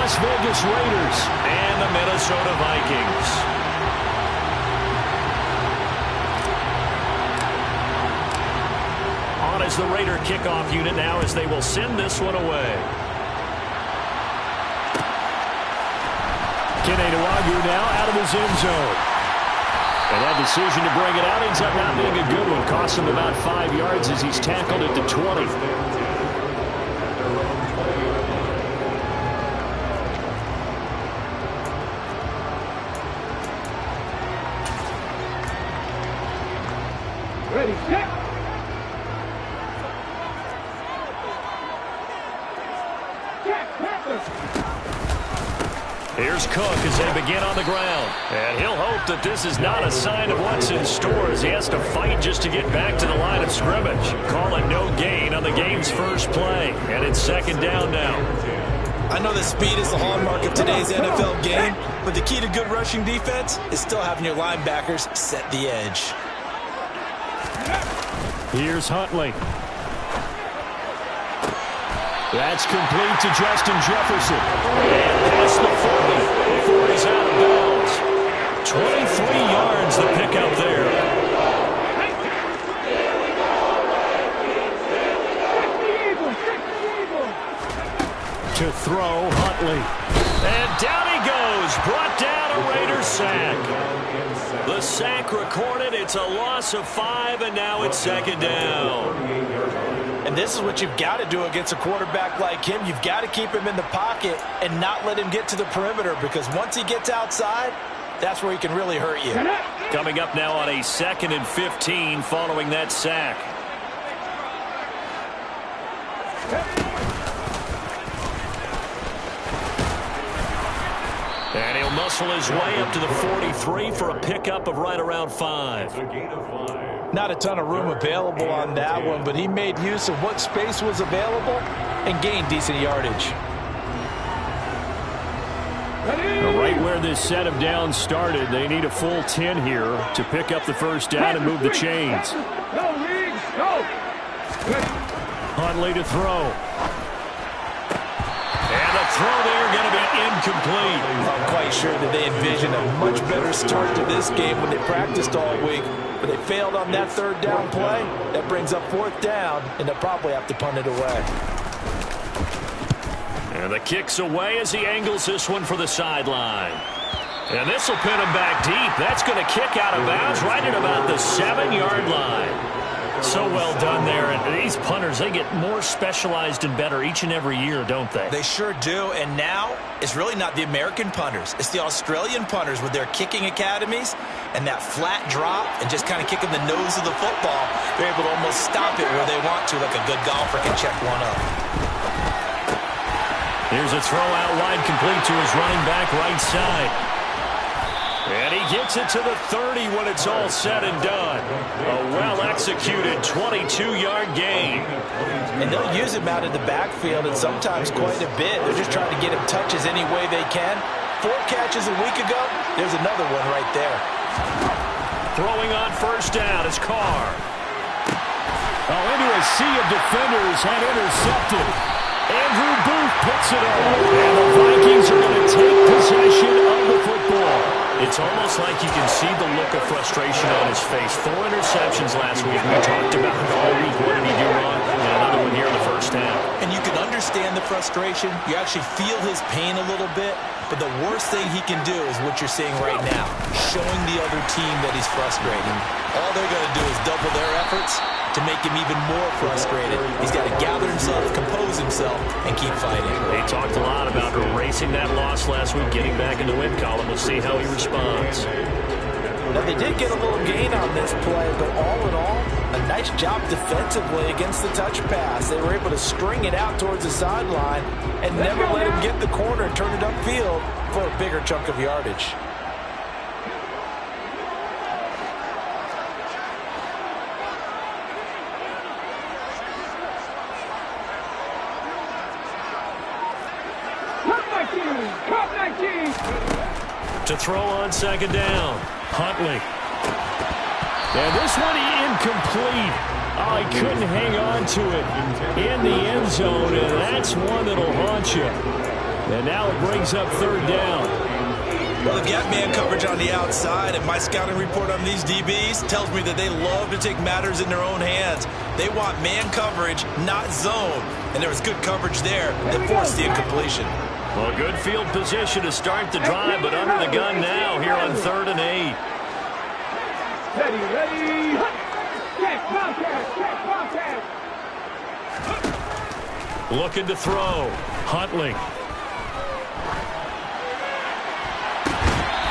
Las Vegas Raiders and the Minnesota Vikings. On as the Raider kickoff unit now as they will send this one away. Kene Nwangwu now out of his end zone. And that decision to bring it out ends up not being a good one. Costs him about 5 yards as he's tackled at the 20. Ready, set. Here's Cook as they begin on the ground. And he'll hope that this is not a sign of what's in store as he has to fight just to get back to the line of scrimmage. Call it no gain on the game's first play. And it's second down now. I know that speed is the hallmark of today's NFL game, but the key to good rushing defense is still having your linebackers set the edge. Here's Huntley. That's complete to Justin Jefferson. And past the 40 before he's out of bounds. 23 yards the pickup there. To throw, Huntley. And down he goes. Brought down a Raiders sack. The sack recorded. It's a loss of 5, and now it's second down. And this is what you've got to do against a quarterback like him. You've got to keep him in the pocket and not let him get to the perimeter, because once he gets outside, that's where he can really hurt you. Coming up now on a 2nd and 15 following that sack. And he'll muscle his way up to the 43 for a pickup of right around 5. Not a ton of room available on that one, but he made use of what space was available and gained decent yardage. Right where this set of downs started, they need a full 10 here to pick up the first down and move the chains. Huntley to throw. And the throw there going to be incomplete. I'm quite sure that they envisioned a much better start to this game when they practiced all week, but they failed on that third down play. That brings up 4th down, and they'll probably have to punt it away. And the kick's away as he angles this one for the sideline. And this will pin him back deep. That's going to kick out of bounds right at about the 7-yard line. So well done there. And these punters, they get more specialized and better each and every year, don't they? They sure do. And now it's really not the American punters. It's the Australian punters with their kicking academies and that flat drop and just kind of kicking the nose of the football. They're able to almost stop it where they want to, like a good golfer can check one up. Here's a throw out wide, complete to his running back right side. And he gets it to the 30 when it's all said and done. A well-executed 22-yard gain. And they'll use him out of the backfield, and sometimes quite a bit. They're just trying to get him touches any way they can. 4 catches a week ago. There's another one right there. Throwing on first down is Carr. Oh, into a sea of defenders and intercepted. Andrew Booth puts it up. And the Vikings are going to take possession of the football. It's almost like you can see the look of frustration on his face. 4 interceptions last week. We talked about it all week. What did he do wrong? And another one here in the first half. And you can understand the frustration. You actually feel his pain a little bit. But the worst thing he can do is what you're seeing right now, showing the other team that he's frustrated. All they're going to do is double their efforts to make him even more frustrated. He's got to gather himself, compose himself, and keep fighting. They talked a lot about erasing that loss last week, getting back in the win column. We'll see how he responds. Now, they did get a little gain on this play, but all in all, a nice job defensively against the touch pass. They were able to string it out towards the sideline and never let him get the corner and turn it upfield for a bigger chunk of yardage. To throw on second down, Huntley. And this one incomplete. Oh, he couldn't hang on to it in the end zone, and that's one that'll haunt you. And now it brings up third down. Well, they've got man coverage on the outside, and my scouting report on these DBs tells me that they love to take matters in their own hands. They want man coverage, not zone. And there was good coverage there that forced the incompletion. Well, good field position to start the drive, but under the gun now here on 3rd and 8. Ready. Check, contact. Looking to throw. Huntley.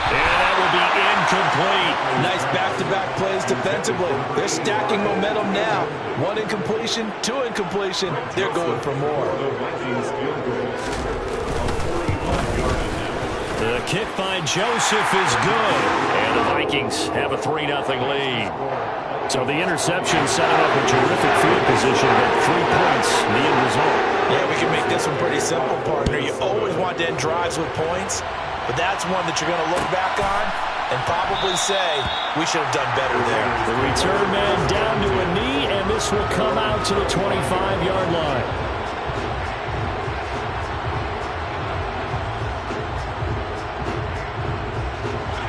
And that will be incomplete. Nice back-to-back plays defensively. They're stacking momentum now. 1 incompletion, 2 incompletion. They're going for more. The kick by Joseph is good. And the Vikings have a 3-0 lead. So the interception setting up a terrific field position, but 3 points, the end result. Yeah, we can make this one pretty simple, partner. You always want to end drives with points, but that's one that you're going to look back on and probably say, we should have done better there. The return man down to a knee, and this will come out to the 25-yard line.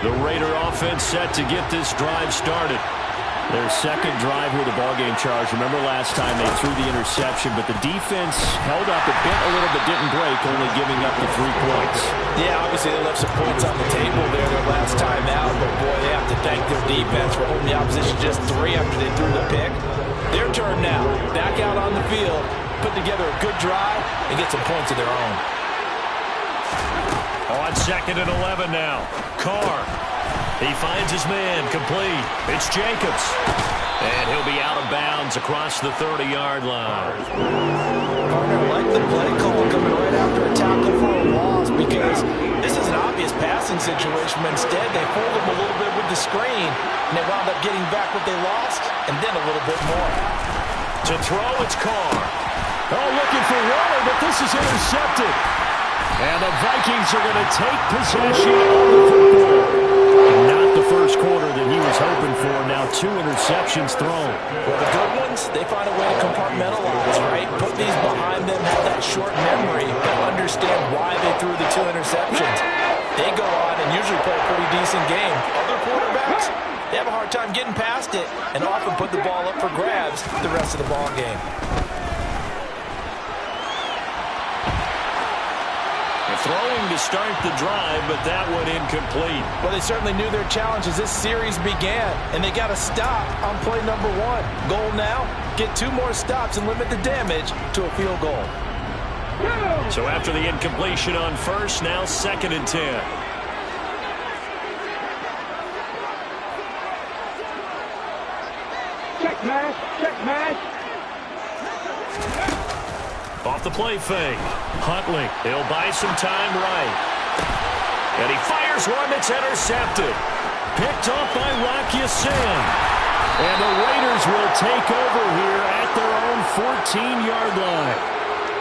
The Raider offense set to get this drive started. Their second drive with the ballgame charge. Remember last time they threw the interception, but the defense held up. It bent a little but didn't break, only giving up the 3 points. Yeah, obviously they left some points on the table there their last time out, but boy, they have to thank their defense for holding the opposition just 3 after they threw the pick. Their turn now. Back out on the field, put together a good drive, and get some points of their own. On 2nd and 11 now. Carr. He finds his man, complete. It's Jacobs. And he'll be out of bounds across the 30-yard line. Partner, I like the play call coming right after a tackle for a loss because this is an obvious passing situation, but instead they fooled him a little bit with the screen, and they wound up getting back what they lost, and then a little bit more. To throw, it's Carr. Oh, looking for Waller, but this is intercepted. And the Vikings are going to take possession of the football. Not the first quarter that he was hoping for. Now 2 interceptions thrown. Well, the good ones, they find a way to compartmentalize, right? Put these behind them, have that short memory, but understand why they threw the 2 interceptions. They go on and usually play a pretty decent game. Other quarterbacks, they have a hard time getting past it and often put the ball up for grabs the rest of the ball game. Throwing to start the drive, but that one incomplete. Well, they certainly knew their challenge as this series began, and they got to stop on play number 1. Goal now, get 2 more stops and limit the damage to a field goal. So after the incompletion on first, now 2nd and 10. Check match. Off the play fake. Huntley, he'll buy some time right. And he fires one that's intercepted. Picked off by Rocky Sin. And the Raiders will take over here at their own 14-yard line.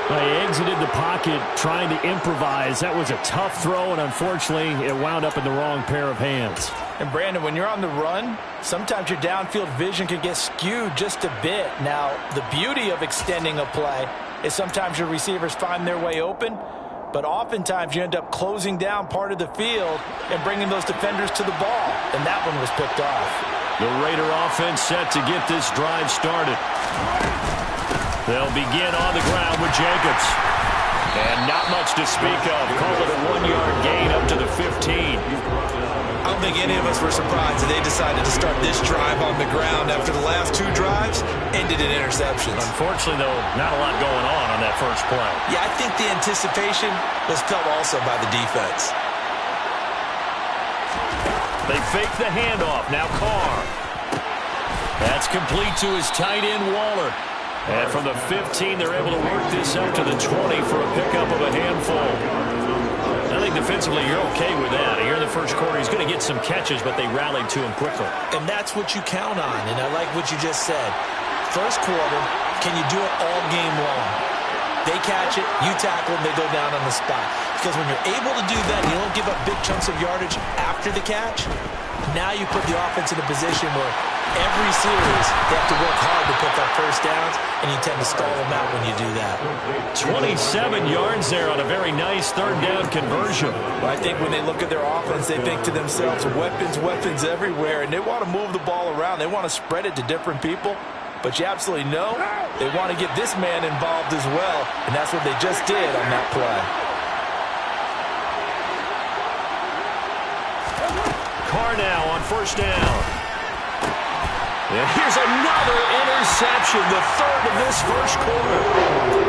They exited the pocket trying to improvise. That was a tough throw, and unfortunately, it wound up in the wrong pair of hands. And, Brandon, when you're on the run, sometimes your downfield vision can get skewed just a bit. Now, the beauty of extending a play is sometimes your receivers find their way open, but oftentimes you end up closing down part of the field and bringing those defenders to the ball, and that one was picked off. The Raider offense set to get this drive started. They'll begin on the ground with Jacobs. And not much to speak of. Call it a 1-yard gain up to the 15. I don't think any of us were surprised that they decided to start this drive on the ground after the last 2 drives ended in interceptions. Unfortunately, though, not a lot going on that first play. Yeah, I think the anticipation was felt also by the defense. They fake the handoff. Now Carr. That's complete to his tight end, Waller. And from the 15, they're able to work this up to the 20 for a pickup of a handful. I think defensively you're okay with that. Here in the first quarter, he's going to get some catches, but they rallied to him quickly. And that's what you count on, and I like what you just said. First quarter, can you do it all game long? They catch it, you tackle them, they go down on the spot. Because when you're able to do that, you don't give up big chunks of yardage after the catch, Now you put the offense in a position where every series they have to work hard to pick up first downs, and you tend to stall them out when you do that. 27 yards there on a very nice third down conversion. But I think when they look at their offense, they think to themselves, weapons, weapons everywhere, and they want to move the ball around. They want to spread it to different people. But you absolutely know they want to get this man involved as well, and that's what they just did on that play. Carr now on first down. And here's another interception, the third of this first quarter.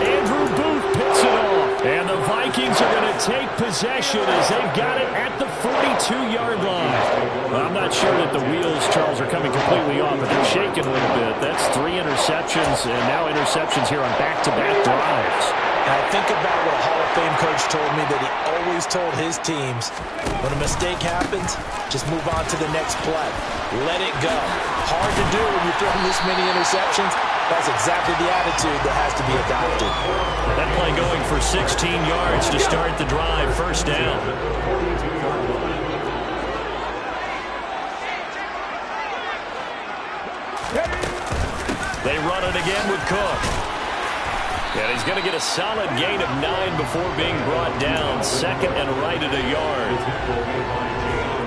Andrew Booth picks it off. And the Vikings are going to take possession as they've got it at the 42-yard line. Well, I'm not sure that the wheels, Charles, are coming completely off, but they're shaking a little bit. That's 3 interceptions, and now interceptions here on back-to-back drives. And I think about what a Hall of Fame coach told me that he always told his teams, when a mistake happens, just move on to the next play. Let it go. Hard to do when you're throwing this many interceptions. That's exactly the attitude that has to be adopted. That play going for 16 yards to start the drive, first down. They run it again with Cook. And he's going to get a solid gain of 9 before being brought down. Second and right at a yard.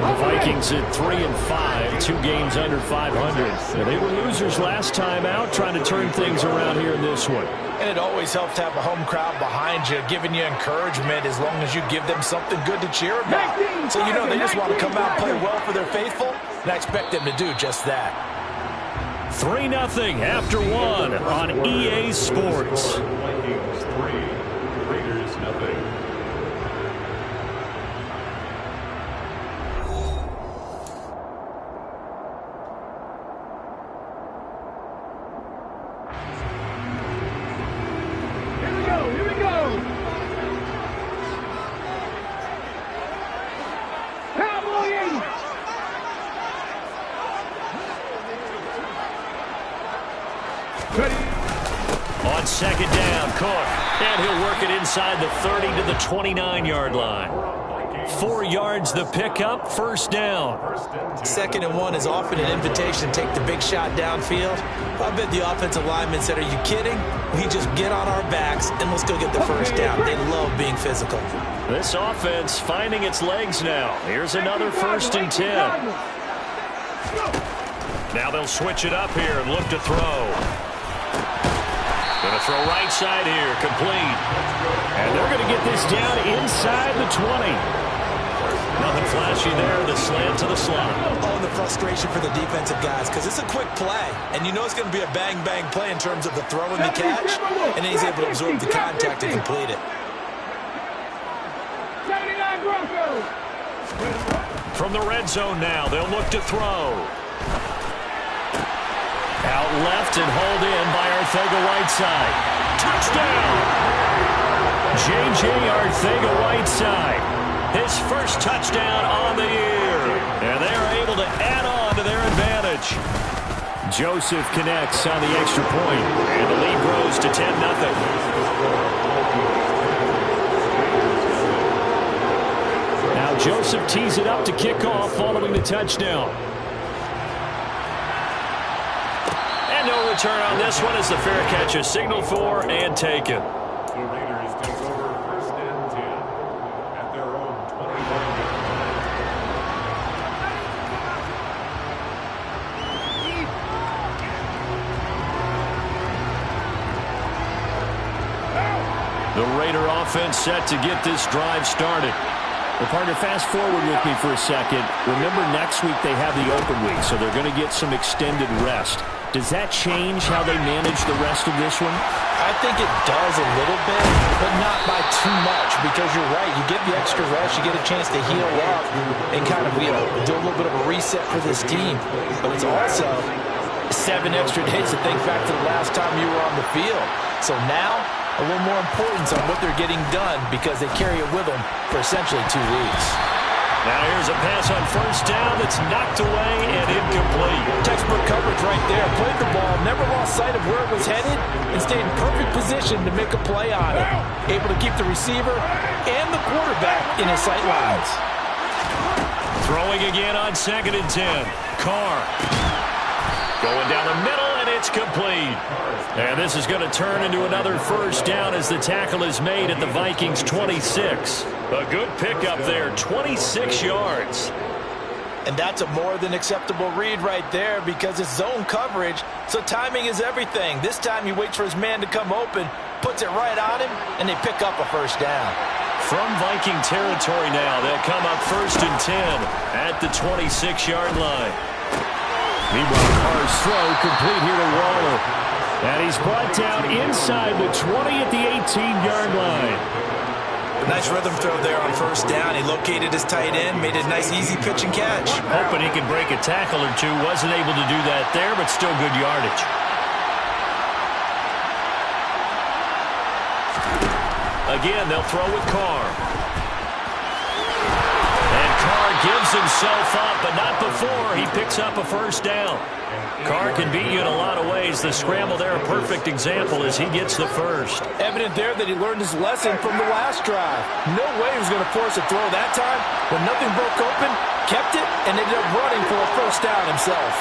The Vikings at 3-5, 2 games under 500. They were losers last time out, trying to turn things around here in this one. And it always helps to have a home crowd behind you, giving you encouragement as long as you give them something good to cheer about. So you know they just want to come out and play well for their faithful, and I expect them to do just that. 3-0 after 1 on EA Sports. Vikings 3, Raiders 0. Here we go. Cowboys. On second down, Cook. And he'll work it inside the 30 to the 29-yard line. 4 yards the pickup, first down. 2nd and 1 is often an invitation to take the big shot downfield. I bet the offensive linemen said, are you kidding? We just get on our backs and let's go get the first down. They love being physical. This offense finding its legs now. Here's another 1st and 10. Now they'll switch it up here and look to throw. Going to throw right side here, complete. And they're going to get this down inside the 20. Nothing flashy there, the slant to the slot. Oh, and the frustration for the defensive guys, because it's a quick play. And you know it's going to be a bang-bang play in terms of the throw and the catch. And then he's able to absorb the contact and complete it. 79 Broncos. From the red zone now, they'll look to throw. Out left and hauled in by Arcega-Whiteside. Touchdown! J.J. Arcega-Whiteside. His first touchdown on the year. And they are able to add on to their advantage. Joseph connects on the extra point. And the lead grows to 10-0. Now Joseph tees it up to kick off following the touchdown. And no return on this one as the fair catch is signaled for and taken. The Raiders take over 1st and 10 at their own 21. The Raider offense set to get this drive started. Well, partner, fast forward with me for a second. Remember, next week they have the open week, so they're going to get some extended rest. Does that change how they manage the rest of this one? I think it does a little bit, but not by too much, because you're right. You get the extra rest, you get a chance to heal up and kind of, do a little bit of a reset for this team. But it's also 7 extra days to think back to the last time you were on the field. So now, a little more importance on what they're getting done because they carry it with them for essentially 2 weeks. Now here's a pass on first down that's knocked away and incomplete. Textbook coverage right there. Played the ball, never lost sight of where it was headed, and stayed in perfect position to make a play on it. Able to keep the receiver and the quarterback in his sight lines. Throwing again on 2nd and 10. Carr. Going down the middle, and it's complete. And this is going to turn into another first down as the tackle is made at the Vikings 26. A good pickup there, 26 yards. And that's a more than acceptable read right there because it's zone coverage, so timing is everything. This time he waits for his man to come open, puts it right on him, and they pick up a first down. From Viking territory now, they'll come up 1st and 10 at the 26-yard line. Meanwhile, Carr's throw complete here to Waller. And he's brought down inside the 20 at the 18-yard line. Nice rhythm throw there on first down. He located his tight end, made a nice easy pitch and catch. Hoping he could break a tackle or two. Wasn't able to do that there, but still good yardage. Again, they'll throw with Carr. And Carr gives himself up, but not before he picks up a first down. Carr can beat you in a lot of ways. The scramble there, a perfect example as he gets the first. Evident there that he learned his lesson from the last drive. No way he was going to force a throw that time. When nothing broke open, kept it, and ended up running for a first down himself.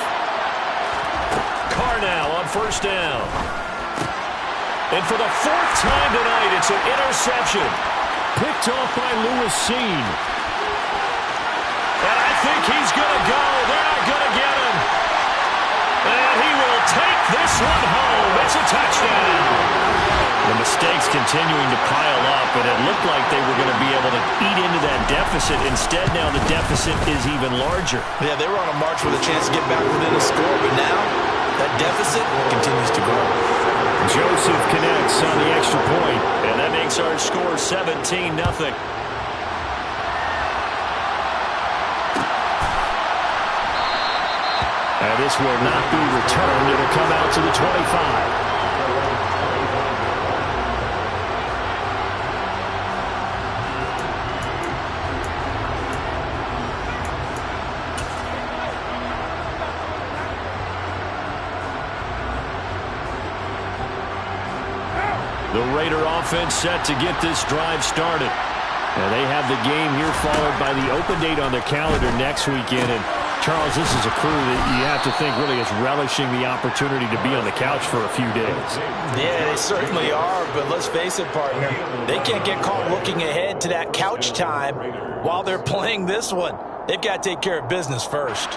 Carr now on first down. And for the 4th time tonight, it's an interception. Picked off by Lewis Cine. And I think he's going to go. They're not going to get him. And he will take this one home. It's a touchdown. The mistakes continuing to pile up, and it looked like they were going to be able to eat into that deficit. Instead, now the deficit is even larger. Yeah, they were on a march with a chance to get back within a score, but now that deficit continues to grow. Joseph connects on the extra point, and that makes our score 17-0. And this will not be returned. It'll come out to the 25. The Raider offense set to get this drive started. And they have the game here followed by the open date on their calendar next weekend. And Charles, this is a crew that you have to think really is relishing the opportunity to be on the couch for a few days. Yeah, they certainly are, but let's face it, partner. They can't get caught looking ahead to that couch time while they're playing this one. They've got to take care of business first.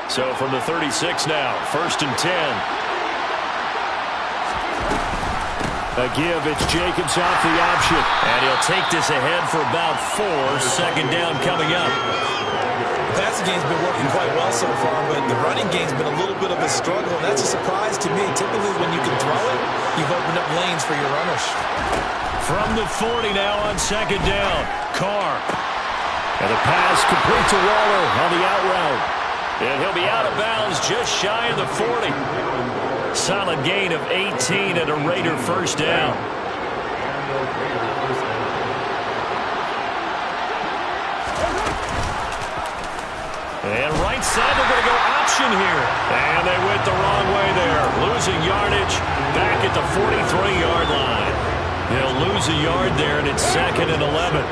So from the 36 now, 1st and 10. A give, it's Jacobs off the option. And he'll take this ahead for about 4. 2nd down coming up. The passing game's been working quite well so far, but the running game's been a little bit of a struggle, and that's a surprise to me. Typically, when you can throw it, you've opened up lanes for your runners. From the 40 now on 2nd down. Carr. And the pass complete to Waller on the out route. And he'll be out of bounds just shy of the 40. Solid gain of 18 and a Raider first down. And right side, they're going to go option here. And they went the wrong way there. Losing yardage back at the 43-yard line. They'll lose a yard there, and it's 2nd and 11.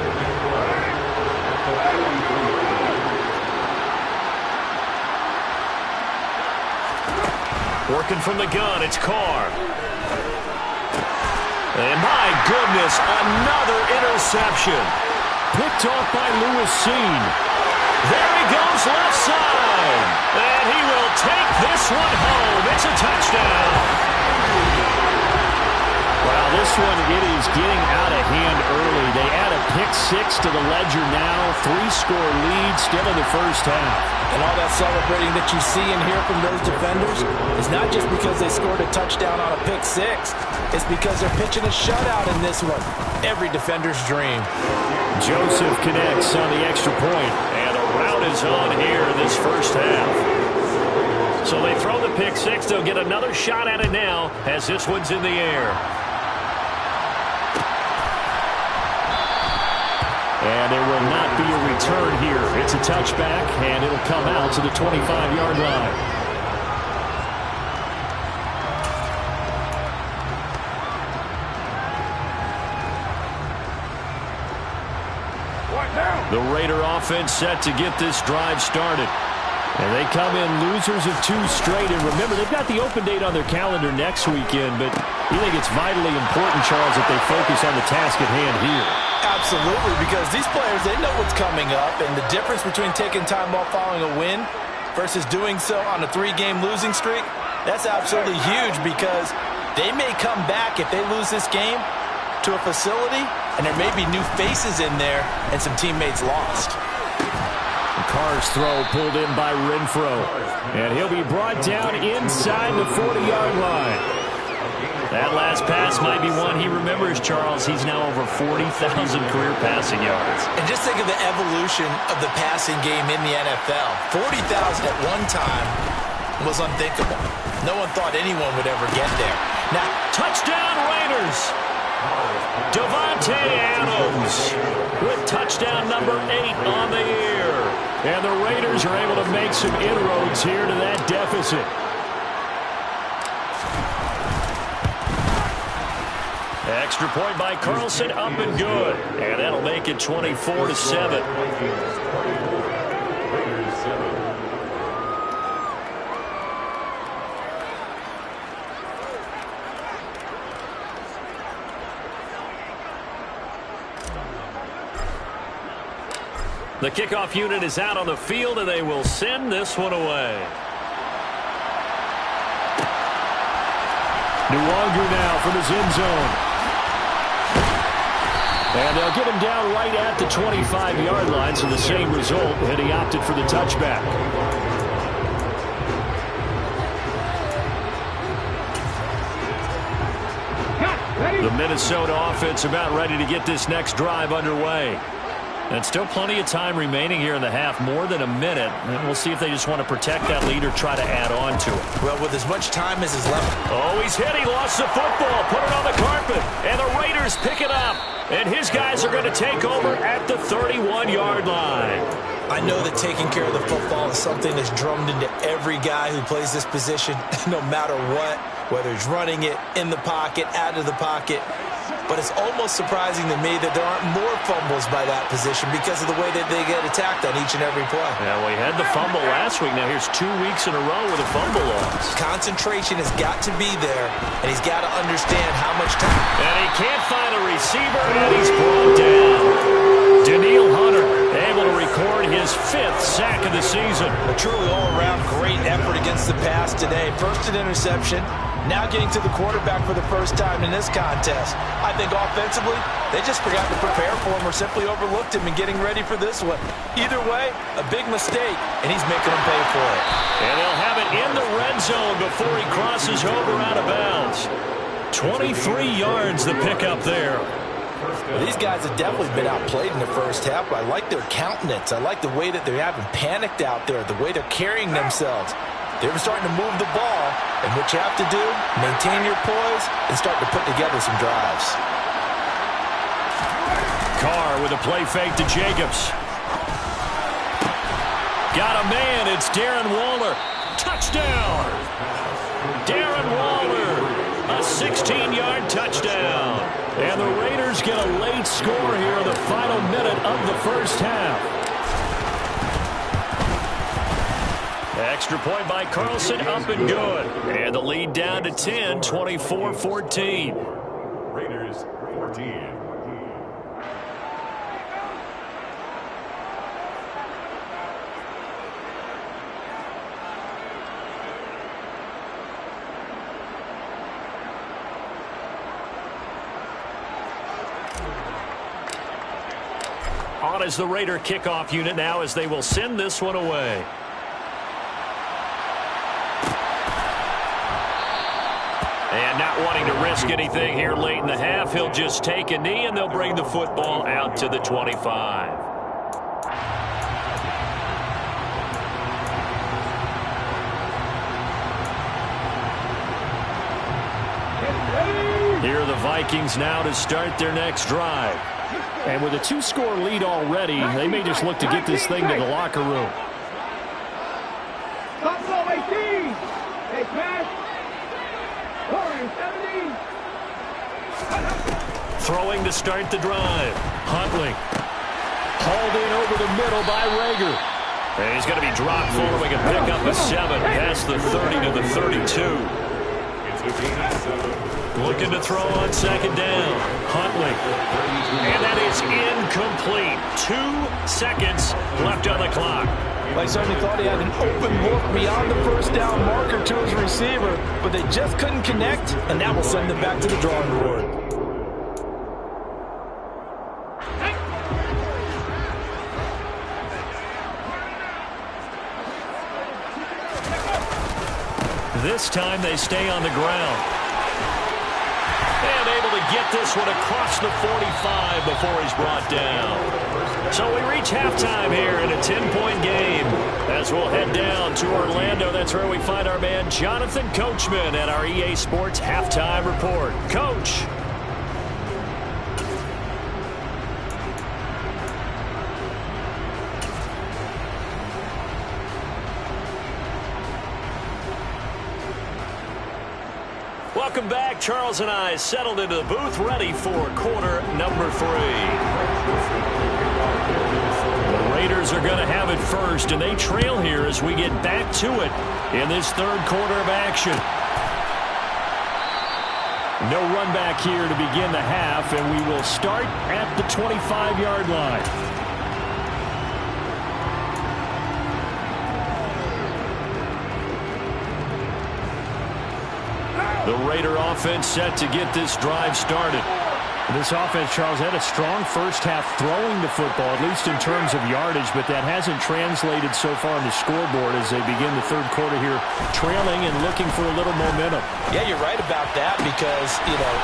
Working from the gun, it's Carr. And my goodness, another interception. Picked off by Lewis Cine. There he goes left side. And he will take this one home. It's a touchdown. Well, this one, it is getting out of hand early. They add a pick-6 to the ledger now. 3-score lead still in the first half. And all that celebrating that you see and hear from those defenders is not just because they scored a touchdown on a pick-6. It's because they're pitching a shutout in this one. Every defender's dream. Joseph connects on the extra point. And the route is on here in this first half. So they throw the pick-6. They'll get another shot at it now as this one's in the air. And there will not be a return here. It's a touchback, and it'll come out to the 25-yard line. The Raider offense set to get this drive started. And they come in losers of 2 straight. And remember, they've got the open date on their calendar next weekend, but you think it's vitally important, Charles, that they focus on the task at hand here. Absolutely, because these players, they know what's coming up, and the difference between taking time off following a win versus doing so on a 3-game losing streak, that's absolutely huge, because they may come back if they lose this game to a facility, and there may be new faces in there and some teammates lost. Carr's throw pulled in by Renfro. And he'll be brought down inside the 40-yard line. That last pass might be one he remembers, Charles. He's now over 40,000 career passing yards. And just think of the evolution of the passing game in the NFL. 40,000 at one time was unthinkable. No one thought anyone would ever get there. Now, touchdown Raiders! Davante Adams with touchdown number 8 on the year. And the Raiders are able to make some inroads here to that deficit. Extra point by Carlson, up and good. And that'll make it 24-7. The kickoff unit is out on the field, and they will send this one away. Nwangu now from his end zone. And they'll get him down right at the 25-yard line, so the same result, and he opted for the touchback. The Minnesota offense about ready to get this next drive underway. And still plenty of time remaining here in the half, more than a minute. And we'll see if they just want to protect that lead or try to add on to it. Well, with as much time as is left. Oh, he's hit. He lost the football. Put it on the carpet. And the Raiders pick it up. And his guys are going to take over at the 31-yard line. I know that taking care of the football is something that's drummed into every guy who plays this position, no matter what, whether he's running it, in the pocket, out of the pocket. But it's almost surprising to me that there aren't more fumbles by that position because of the way that they get attacked on each and every play. Yeah, well, he had the fumble last week. Now here's 2 weeks in a row with a fumble loss. Concentration has got to be there, and he's got to understand how much time. And he can't find a receiver, and he's brought down. Danielle Hunter able to record his 5th sack of the season. A truly all-around great effort against the pass today. First an interception, now getting to the quarterback for the first time in this contest. I think offensively, they just forgot to prepare for him or simply overlooked him in getting ready for this one. Either way, a big mistake, and he's making them pay for it. And they'll have it in the red zone before he crosses over out of bounds. 23 yards the pickup there. Well, these guys have definitely been outplayed in the first half, but I like their countenance. I like the way that they haven't panicked out there, the way they're carrying themselves. They're starting to move the ball, and what you have to do, maintain your poise and start to put together some drives. Carr with a play fake to Jacobs. Got a man, it's Darren Waller. Touchdown! Darren Waller, a 16-yard touchdown. And the Raiders get a late score here in the final minute of the first half. Extra point by Carlson, up and good. And the lead down to 10, 24-14. Raiders 14. On is the Raider kickoff unit now as they will send this one away. And not wanting to risk anything here late in the half, he'll just take a knee and they'll bring the football out to the 25. Here are the Vikings now to start their next drive. And with a 2-score lead already, they may just look to get this thing to the locker room. Buffalo 18. Hey, pass. Warriors 17. Throwing to start the drive. Huntley. Hauled in over the middle by Rager. And he's going to be dropped following a pick up of 7 past the 30 to the 32. Looking to throw on second down. Huntley. And that is incomplete. 2 seconds left on the clock. I certainly thought he had an open look beyond the first down marker to his receiver, but they just couldn't connect, and that will send them back to the drawing board. This time they stay on the ground. And able to get this one across the 45 before he's brought down. So we reach halftime here in a 10-point game. As we'll head down to Orlando, that's where we find our man Jonathan Coachman at our EA Sports Halftime Report. Coach. Welcome back. Charles and I settled into the booth, ready for quarter number 3. The Raiders are going to have it first, and they trail here as we get back to it in this third quarter of action. No run back here to begin the half, and we will start at the 25-yard line. The Raider offense set to get this drive started. This offense, Charles, had a strong first half throwing the football, at least in terms of yardage, but that hasn't translated so far on the scoreboard as they begin the third quarter here, trailing and looking for a little momentum. Yeah, you're right about that because,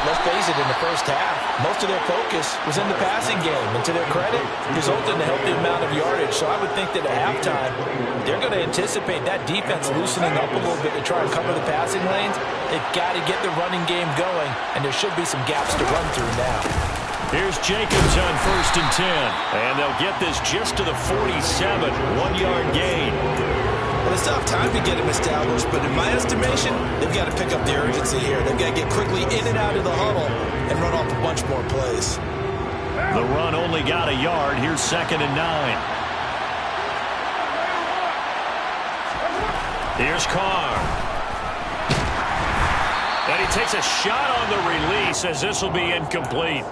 let's face it, in the first half, most of their focus was in the passing game. And to their credit, resulted in a healthy amount of yardage. So I would think that at halftime, they're going to anticipate that defense loosening up a little bit to try and cover the passing lanes. They've got to get the running game going, and there should be some gaps to run through now. Here's Jacobs on 1st and 10. And they'll get this just to the 47, 1-yard gain. Well, it's tough time to get him established, but in my estimation, they've got to pick up the urgency here. They've got to get quickly in and out of the huddle and run off a bunch more plays. The run only got a yard. Here's 2nd and 9. Here's Carr. And he takes a shot on the release as this will be incomplete.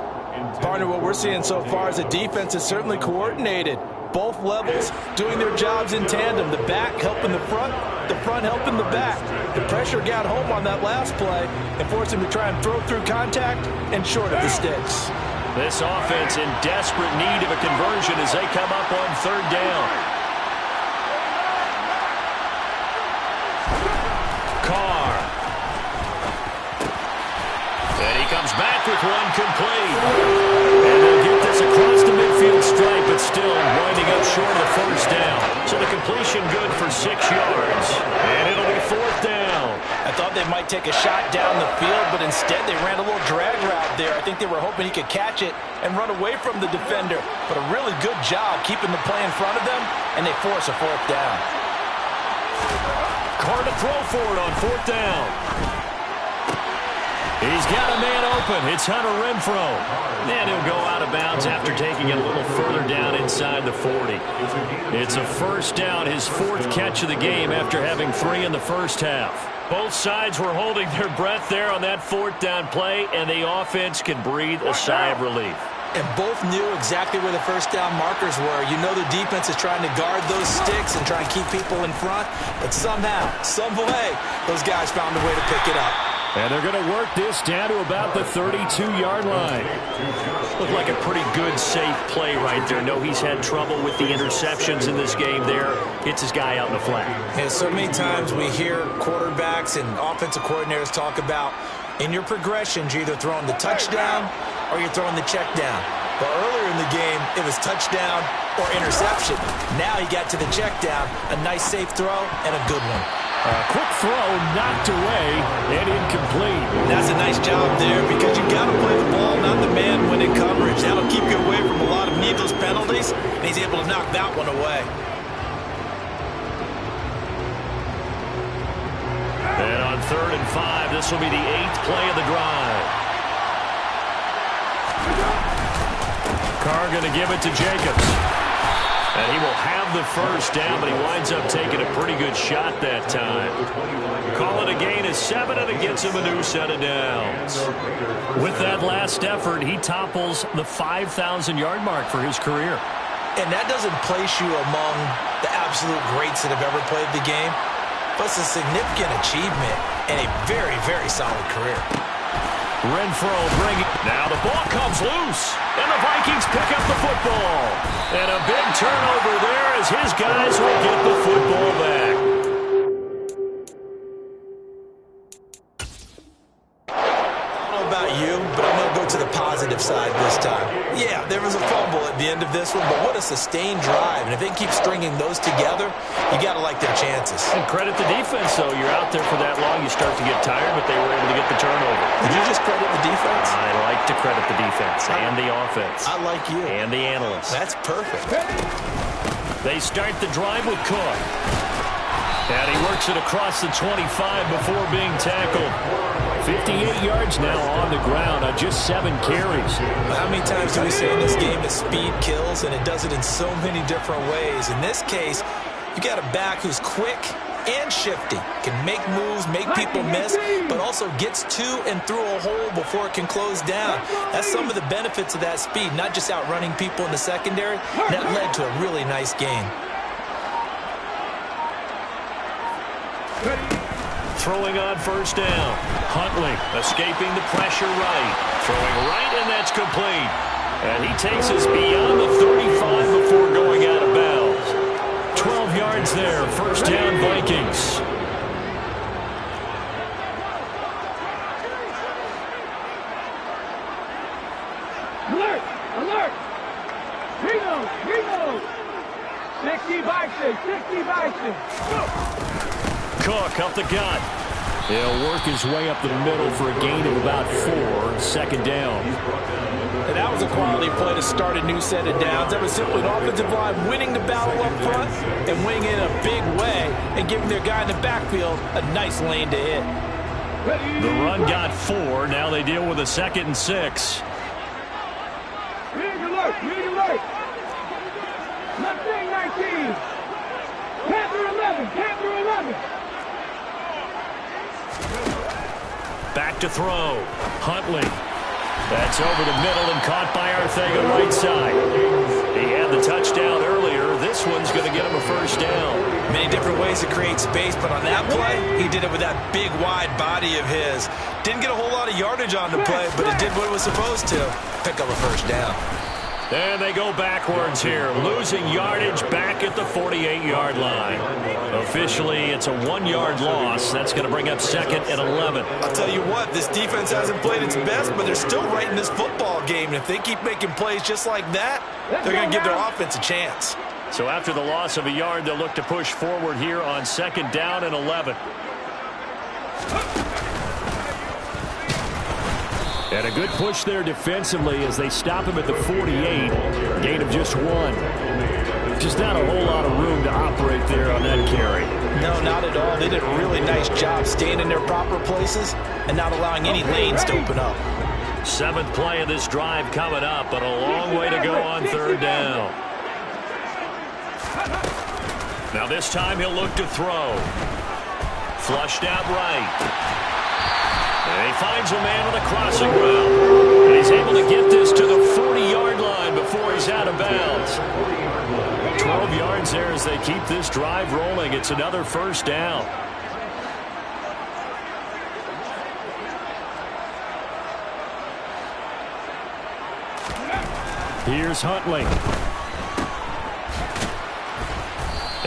Partner, what we're seeing so far is the defense is certainly coordinated. Both levels doing their jobs in tandem. The back helping the front helping the back. The pressure got home on that last play and forced him to try and throw through contact and short of the sticks. This offense in desperate need of a conversion as they come up on 3rd down. Carr. And he comes back with one complete. And they'll get this across the midfield stripe, but still winding up short of the first down. So the completion good for 6 yards. And it'll be 4th down. I thought they might take a shot down the field, but instead they ran a little drag route there. I think they were hoping he could catch it and run away from the defender. But a really good job keeping the play in front of them, and they force a 4th down. Carr to throw for it on 4th down. He's got a man open. It's Hunter Renfrow. And he'll go out of bounds after taking it a little further down inside the 40. It's a 1st down, his 4th catch of the game after having 3 in the first half. Both sides were holding their breath there on that 4th down play, and the offense can breathe a sigh of relief. And both knew exactly where the first down markers were. You know the defense is trying to guard those sticks and try and keep people in front. But somehow, some way, those guys found a way to pick it up. And they're going to work this down to about the 32-yard line. Looked like a pretty good, safe play right there. No, he's had trouble with the interceptions in this game there. Hits his guy out in the flat. And so many times we hear quarterbacks and offensive coordinators talk about in your progressions, you're either throwing the touchdown or you're throwing the check down. But earlier in the game, it was touchdown or interception. Now he got to the check down, a nice safe throw, and a good one. A quick throw knocked away and incomplete. That's a nice job there because you've got to play the ball, not the man when in coverage. That'll keep you away from a lot of needless penalties, and he's able to knock that one away. And on 3rd and 5, this will be the 8th play of the drive. Carr going to give it to Jacobs. And he will have the first down, but he winds up taking a pretty good shot that time. Call it a gain of 7, and it gets him a new set of downs. With that last effort, he topples the 5,000-yard mark for his career. And that doesn't place you among the absolute greats that have ever played the game, but it's a significant achievement and a very, very solid career. Renfro bringing. Now the ball comes loose, and the Vikings pick up the football. And a big turnover there as his guys will get the football back. I don't know about you, but I'm going to go to the positive side this time. Yeah, there was a fumble at the end of this one, but what a sustained drive. And if they keep stringing those together, you got to like their chances. And credit the defense, though. You're out there for that long, you start to get tired, but they were able to get the turnover. Did you just credit the defense? I like to credit the defense and the offense. I like you. And the analysts. That's perfect. They start the drive with Cook. And he works it across the 25 before being tackled. 58 yards now on the ground on just 7 carries. How many times do we say in this game that speed kills, and it does it in so many different ways? In this case, you got a back who's quick and shifty, can make moves, make people miss, but also gets to and through a hole before it can close down. That's some of the benefits of that speed, not just outrunning people in the secondary. That led to a really nice gain. Throwing on first down. Huntley escaping the pressure right. Throwing right, and that's complete. And he takes us beyond the 35 before going out of bounds. 12 yards there. First down, Vikings. Alert! Alert! Reno! 60 Bison! Cook up the gut. He'll work his way up the middle for a gain of about 4. Second down. And that was a quality play to start a new set of downs. That was simply an offensive line winning the battle up front and winning it in a big way and giving their guy in the backfield a nice lane to hit. The run got 4. Now they deal with a 2nd and 6. Read alert! Left wing 19! Panther 11! Back to throw. Huntley. That's over the middle and caught by Arcega right side. He had the touchdown earlier. This one's going to get him a first down. Many different ways to create space, but on that play, he did it with that big, wide body of his. Didn't get a whole lot of yardage on the play, but it did what it was supposed to. Pick up a first down. And they go backwards here, losing yardage back at the 48-yard line. Officially, it's a 1-yard loss. That's going to bring up 2nd and 11. I'll tell you what, this defense hasn't played its best, but they're still right in this football game. And if they keep making plays just like that, they're going to give their offense a chance. So after the loss of a yard, they'll look to push forward here on 2nd down and 11. And a good push there defensively as they stop him at the 48. Gain of just 1. Just not a whole lot of room to operate there on that carry. No, not at all. They did a really nice job staying in their proper places and not allowing any lanes to open up. 7th play of this drive coming up, but a long way to go on 3rd down. Now this time he'll look to throw. Flushed out right. And he finds a man on the crossing route. And he's able to get this to the 40-yard line before he's out of bounds. 12 yards there as they keep this drive rolling. It's another first down. Here's Huntley.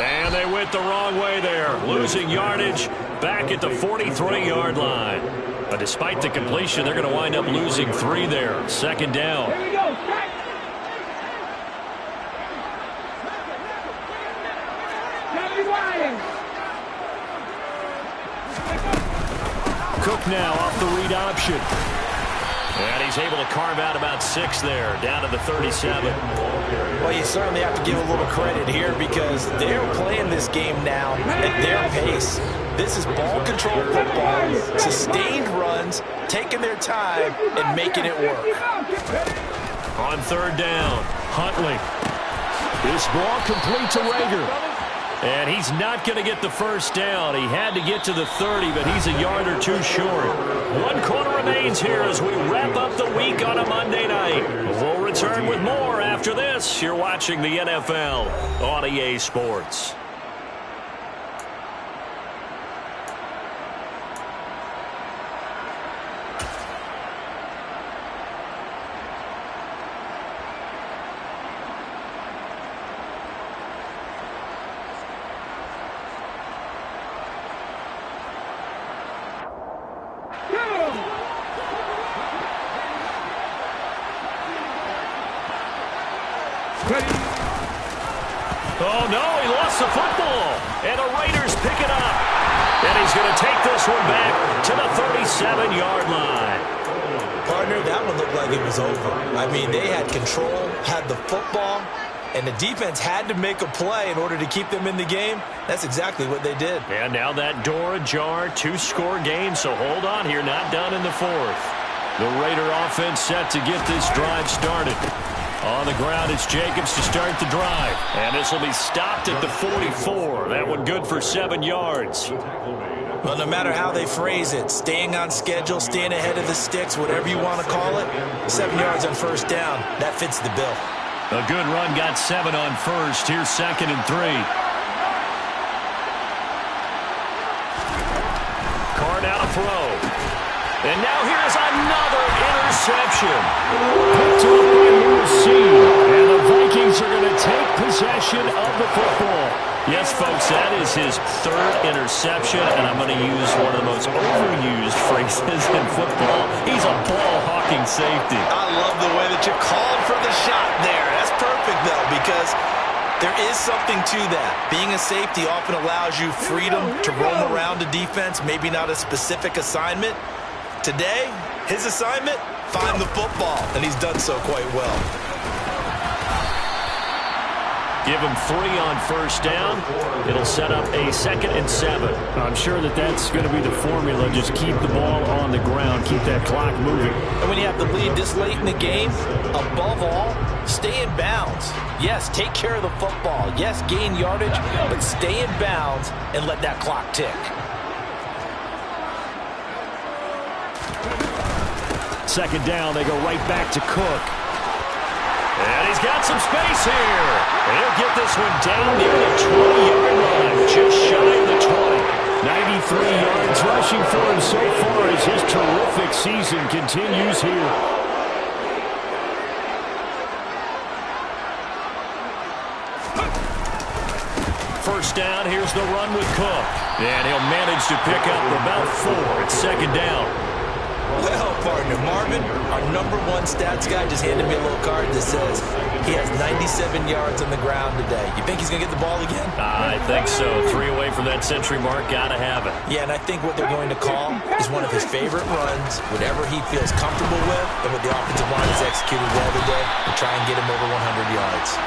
And they went the wrong way there. Losing yardage back at the 43-yard line. But despite the completion, they're going to wind up losing 3 there. 2nd down. Here we go, strike! Johnny Ryan! Cook now off the read option. And he's able to carve out about 6 there, down to the 37. Well, you certainly have to give a little credit here because they're playing this game now at their pace. This is ball control football, sustained runs, taking their time, and making it work. on third down. Huntley. This ball complete to Rager. And he's not going to get the first down. He had to get to the 30, but he's a yard or two short. 1 quarter remains here as we wrap up the week on a Monday night. We'll return with more after this. You're watching the NFL on EA Sports. Oh, no, he lost the football. And the Raiders pick it up. And he's going to take this one back to the 37-yard line. Partner, that one looked like it was over. I mean, they had control, had the football, and the defense had to make a play in order to keep them in the game. That's exactly what they did. And now that door ajar, 2-score game, so hold on here, not done in the fourth. The Raider offense set to get this drive started. On the ground, it's Jacobs to start the drive. And this will be stopped at the 44. That one good for 7 yards. Well, no matter how they phrase it, staying on schedule, staying ahead of the sticks, whatever you want to call it, 7 yards on first down, that fits the bill. A good run got 7 on first. Here's 2nd and 3. Card out to throw. And now here's another interception. Picked up by Lewis. And the Vikings are going to take possession of the football. Yes, folks, that is his 3rd interception, and I'm going to use one of the most overused phrases in football. He's a ball-hawking safety. I love the way that you called for the shot there. That's perfect, though, because there is something to that. Being a safety often allows you freedom to roam around a defense, maybe not a specific assignment. Today, his assignment, find the football, and he's done so quite well. Give him 3 on first down. It'll set up a 2nd and 7. I'm sure that that's going to be the formula. Just keep the ball on the ground. Keep that clock moving. And when you have the lead this late in the game, above all, stay in bounds. Yes, take care of the football. Yes, gain yardage, but stay in bounds and let that clock tick. 2nd down, they go right back to Cook. And he's got some space here. And he'll get this one down near the 20-yard line, just shy of the 20. 93 yards rushing for him so far as his terrific season continues here. First down, here's the run with Cook. And he'll manage to pick up about 4 at 2nd down. Well, partner, Marvin, our #1 stats guy just handed me a little card that says he has 97 yards on the ground today. You think he's going to get the ball again? I think so. 3 away from that century mark. Got to have it. Yeah, and I think what they're going to call is one of his favorite runs, whatever he feels comfortable with, and what the offensive line has executed well today, to try and get him over 100 yards.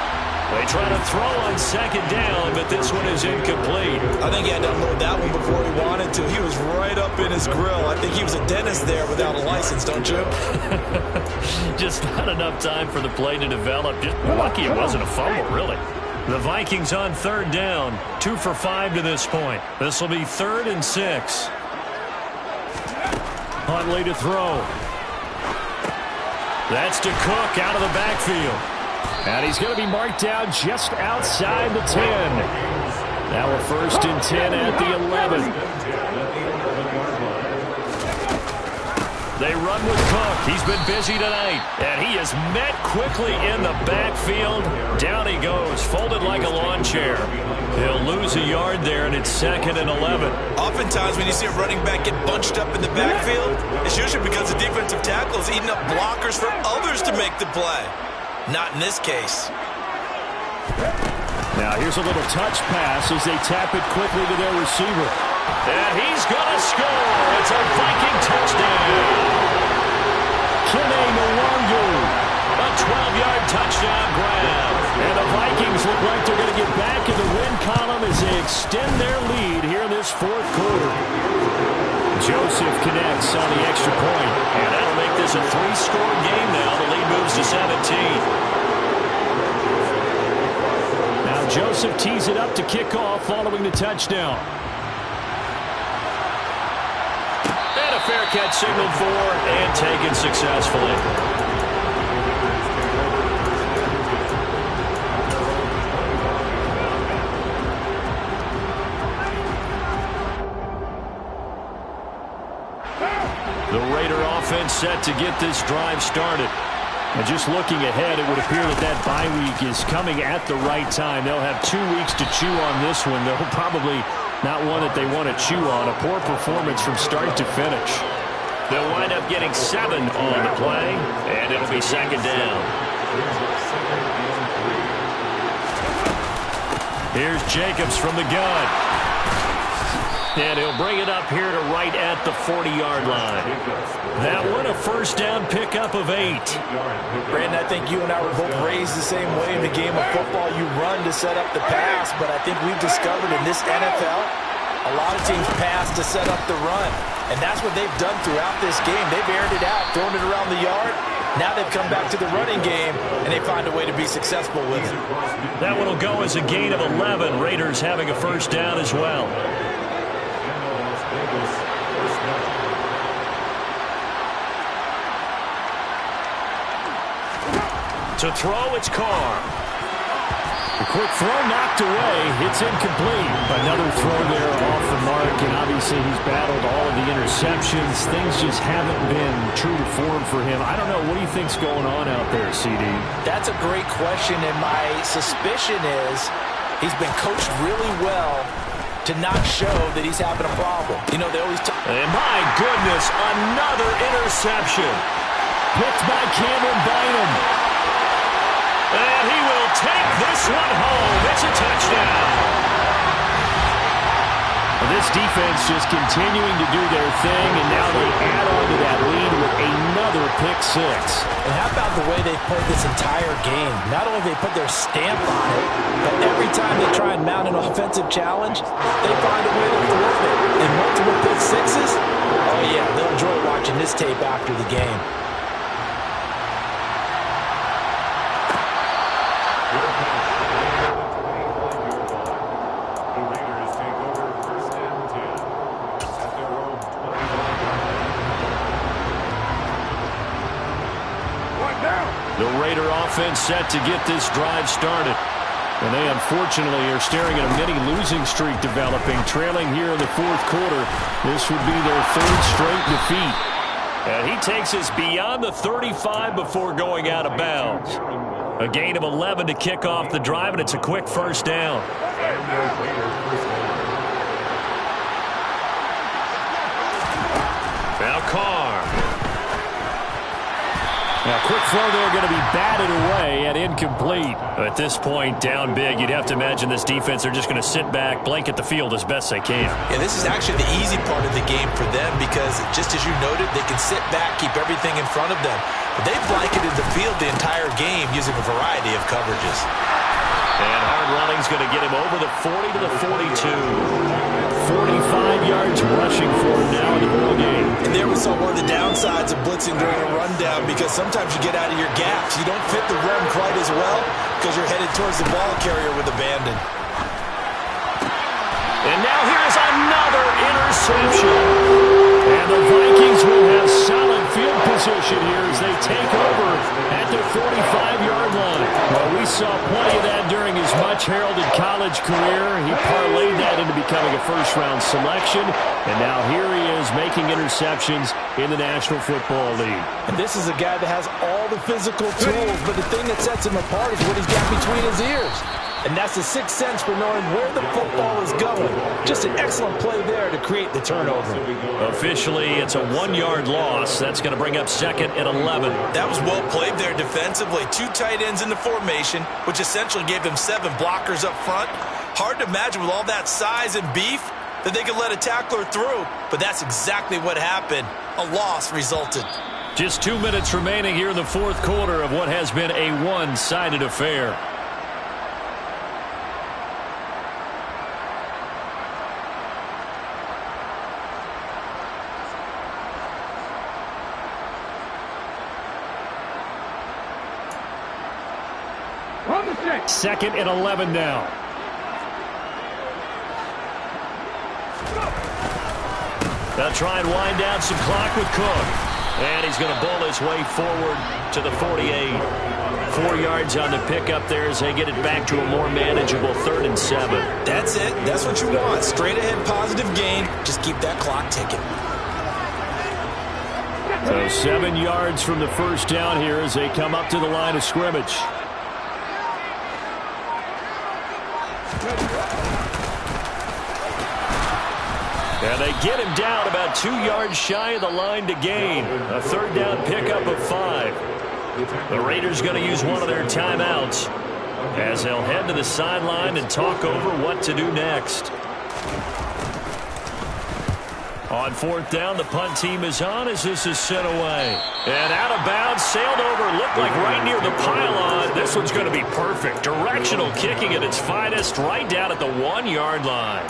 They try to throw on 2nd down, but this one is incomplete. I think he had to unload that one before he wanted to. He was right up in his grill. I think he was a dentist there without a license, don't you? Just not enough time for the play to develop. Just lucky it wasn't a fumble, really. The Vikings on 3rd down, 2 for 5 to this point. This will be 3rd and 6. Huntley to throw. That's to Cook out of the backfield. And he's going to be marked down just outside the 10. Now a 1st and 10 at the 11. They run with Cook. He's been busy tonight. And he is met quickly in the backfield. Down he goes, folded like a lawn chair. He'll lose a yard there, and it's 2nd and 11. Oftentimes when you see a running back get bunched up in the backfield, it's usually because the defensive tackle is eating up blockers for others to make the play. Not in this case. Now here's a little touch pass as they tap it quickly to their receiver. And he's going to score. It's a Viking touchdown. Kene Nwangwu, a 12-yard touchdown grab. And the Vikings look like they're going to get back in the win column as they extend their lead here in this 4th quarter. Joseph connects on the extra point. And that'll make this Raiders a 3-score game now. The lead moves to 17. Now Joseph tees it up to kick off following the touchdown. And a fair catch signaled for and taken successfully. The Raider offense set to get this drive started. And just looking ahead, it would appear that bye week is coming at the right time. They'll have 2 weeks to chew on this one. They'll probably not one that they want to chew on. A poor performance from start to finish. They'll wind up getting 7 on the play, and it'll be second down. Here's Jacobs from the gun. And he'll bring it up here to right at the 40-yard line. That one, a first down pickup of 8. Brandon, I think you and I were both raised the same way in the game of football. You run to set up the pass, but I think we've discovered in this NFL, a lot of teams pass to set up the run. And that's what they've done throughout this game. They've aired it out, thrown it around the yard. Now they've come back to the running game, and they find a way to be successful with it. That one will go as a gain of 11. Raiders having a first down as well. To throw, it's Carr. The quick throw knocked away. It's incomplete. Another throw there off the mark, and obviously he's battled all of the interceptions. Things just haven't been true to form for him. I don't know. What do you think's going on out there, CD? That's a great question, and my suspicion is he's been coached really well to not show that he's having a problem. You know, they always talk. And my goodness, another interception. Picked by Cameron Bynum. And he will take this one home. It's a touchdown. This defense just continuing to do their thing, and now they add on to that lead with another pick 6. And how about the way they played this entire game? Not only they put their stamp on it, but every time they try and mount an offensive challenge, they find a way to thwart it. And multiple pick 6s? Oh, yeah, they'll enjoy watching this tape after the game. The Raider offense set to get this drive started. And they unfortunately are staring at a mini losing streak developing, trailing here in the fourth quarter. This would be their 3rd straight defeat. And he takes us beyond the 35 before going out of bounds. A gain of 11 to kick off the drive, and it's a quick first down. Now Carr. Now, quick throw there going to be batted away and incomplete. At this point, down big, you'd have to imagine this defense are just going to sit back, blanket the field as best they can. Yeah, this is actually the easy part of the game for them because, just as you noted, they can sit back, keep everything in front of them. But they've blanketed the field the entire game using a variety of coverages. And hard running's going to get him over the 40 to the 42. 45 yards rushing for him now in the ball game. And there we saw one of the downsides of blitzing during a rundown because sometimes you get out of your gaps. You don't fit the run quite as well because you're headed towards the ball carrier with abandon. And now here's another interception. And the Vikings will have solid field position here as they take over at their 45-yard line. Well, we saw plenty of that during his much-heralded college career. He parlayed that into becoming a first-round selection. And now here he is making interceptions in the National Football League. And this is a guy that has all the physical tools, but the thing that sets him apart is what he's got between his ears. And that's the sixth sense for knowing where the football is going. Just an excellent play there to create the turnover. Officially, it's a 1-yard loss. That's going to bring up second and 11. That was well played there defensively. 2 tight ends in the formation, which essentially gave them 7 blockers up front. Hard to imagine with all that size and beef that they could let a tackler through. But that's exactly what happened. A loss resulted. Just 2 minutes remaining here in the fourth quarter of what has been a one-sided affair. Hold the check. 2nd and 11 now. They'll try and wind down some clock with Cook. And he's going to bull his way forward to the 48. 4 yards on the pickup there as they get it back to a more manageable 3rd and 7. That's it. That's what you want. Straight ahead positive gain. Just keep that clock ticking. So 7 yards from the first down here as they come up to the line of scrimmage. And they get him down about 2 yards shy of the line to gain. A 3rd down pickup of 5. The Raiders going to use one of their timeouts as they'll head to the sideline and talk over what to do next. On 4th down, the punt team is on as this is sent away. And out of bounds, sailed over, looked like right near the pylon. This one's going to be perfect. Directional kicking at its finest, right down at the 1-yard line.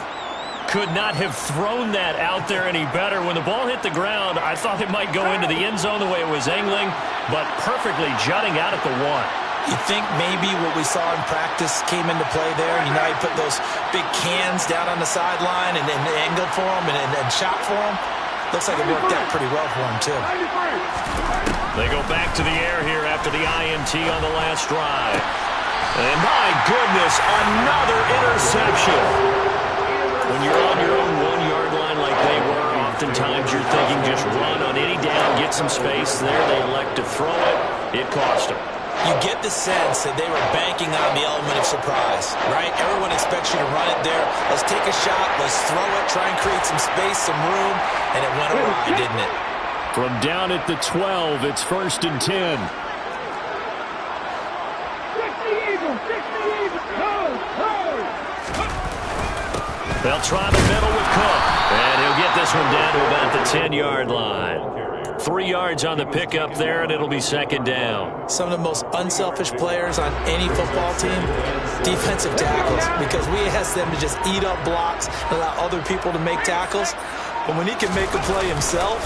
Could not have thrown that out there any better. When the ball hit the ground, I thought it might go into the end zone the way it was angling, but perfectly jutting out at the 1. You think maybe what we saw in practice came into play there? You know, you put those big cans down on the sideline and angled for them and shot for them. Looks like it worked out pretty well for them, too. They go back to the air here after the INT on the last drive. And my goodness, another interception. When you're on your own 1-yard line like they were, oftentimes you're thinking just run on any down, get some space. There they elect to throw it. It cost them. You get the sense that they were banking on the element of surprise, right? Everyone expects you to run it there. Let's take a shot. Let's throw it. Try and create some space, some room. And it went awry, didn't it? From down at the 12, it's 1st and 10. 60 Eagles. 60 Eagles. Hold. They'll try the middle with Cook. And he'll get this one down to about the 10-yard line. 3 yards on the pickup there, and it'll be 2nd down. Some of the most unselfish players on any football team, defensive tackles, because we ask them to just eat up blocks and allow other people to make tackles. But when he can make a play himself,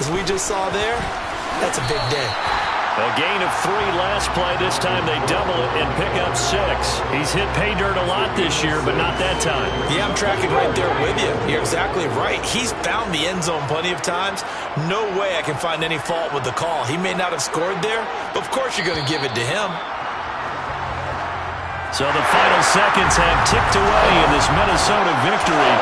as we just saw there, that's a big day. A gain of 3 last play. This time they double it and pick up 6. He's hit pay dirt a lot this year, but not that time. Yeah, I'm tracking right there with you. You're exactly right. He's found the end zone plenty of times. No way I can find any fault with the call. He may not have scored there, but of course you're going to give it to him. So the final seconds have ticked away in this Minnesota victory.